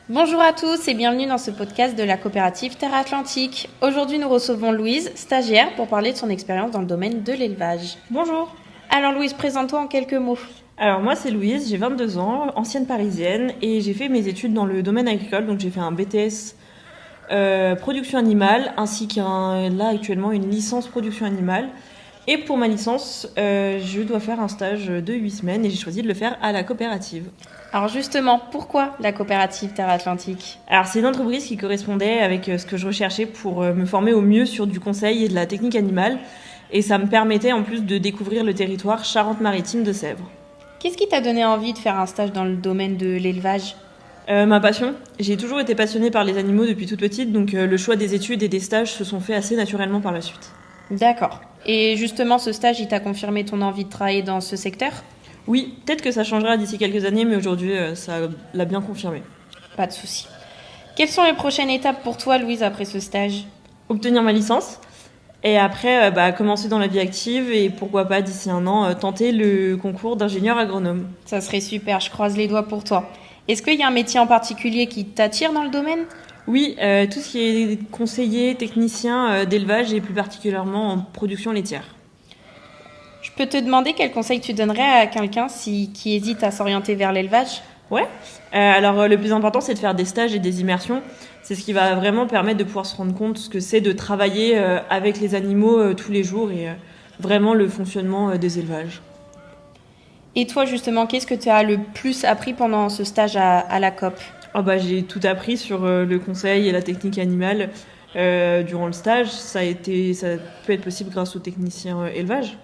Bonjour à tous et bienvenue dans ce podcast de la coopérative Terre Atlantique. Aujourd'hui, nous recevons Louise, stagiaire, pour parler de son expérience dans le domaine de l'élevage. Bonjour. Alors Louise, présente-toi en quelques mots. Alors moi c'est Louise, j'ai 22 ans, ancienne parisienne et j'ai fait mes études dans le domaine agricole, donc j'ai fait un BTS production animale ainsi là actuellement une licence production animale. Et pour ma licence, je dois faire un stage de 8 semaines et j'ai choisi de le faire à la coopérative. Alors justement, pourquoi la coopérative Terre Atlantique ? Alors c'est une entreprise qui correspondait avec ce que je recherchais pour me former au mieux sur du conseil et de la technique animale. Et ça me permettait en plus de découvrir le territoire Charente-Maritime de Sèvres. Qu'est-ce qui t'a donné envie de faire un stage dans le domaine de l'élevage ? Ma passion. J'ai toujours été passionnée par les animaux depuis toute petite, donc le choix des études et des stages se sont faits assez naturellement par la suite. D'accord. Et justement, ce stage, il t'a confirmé ton envie de travailler dans ce secteur ? Oui, peut-être que ça changera d'ici quelques années, mais aujourd'hui, ça l'a bien confirmé. Pas de souci. Quelles sont les prochaines étapes pour toi, Louise, après ce stage ? Obtenir ma licence, et après, commencer dans la vie active, et pourquoi pas, d'ici un an, tenter le concours d'ingénieur agronome. Ça serait super, je croise les doigts pour toi. Est-ce qu'il y a un métier en particulier qui t'attire dans le domaine ? Oui, tout ce qui est conseiller, technicien d'élevage, et plus particulièrement en production laitière. Je peux te demander quel conseil tu donnerais à quelqu'un qui hésite à s'orienter vers l'élevage ? Ouais. Alors le plus important, c'est de faire des stages et des immersions. C'est ce qui va vraiment permettre de pouvoir se rendre compte ce que c'est de travailler avec les animaux tous les jours et vraiment le fonctionnement des élevages. Et toi, justement, qu'est-ce que tu as le plus appris pendant ce stage à la COP ? J'ai tout appris sur le conseil et la technique animale durant le stage. Ça peut être possible grâce aux techniciens élevage.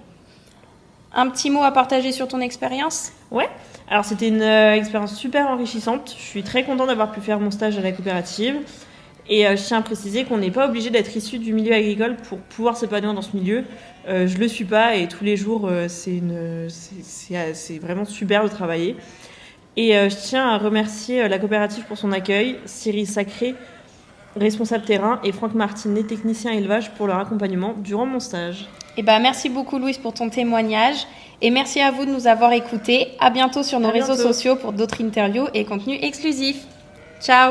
Un petit mot à partager sur ton expérience ? Ouais, alors c'était une expérience super enrichissante. Je suis très contente d'avoir pu faire mon stage à la coopérative. Et je tiens à préciser qu'on n'est pas obligé d'être issu du milieu agricole pour pouvoir s'épanouir dans ce milieu. Je le suis pas et tous les jours, c'est vraiment super de travailler. Et je tiens à remercier la coopérative pour son accueil, Cyril Sacré, responsable terrain, et Franck Martinet, technicien élevage, pour leur accompagnement durant mon stage. Merci beaucoup Louise pour ton témoignage et merci à vous de nous avoir écoutés. À bientôt sur nos réseaux sociaux pour d'autres interviews et contenus exclusifs. Ciao.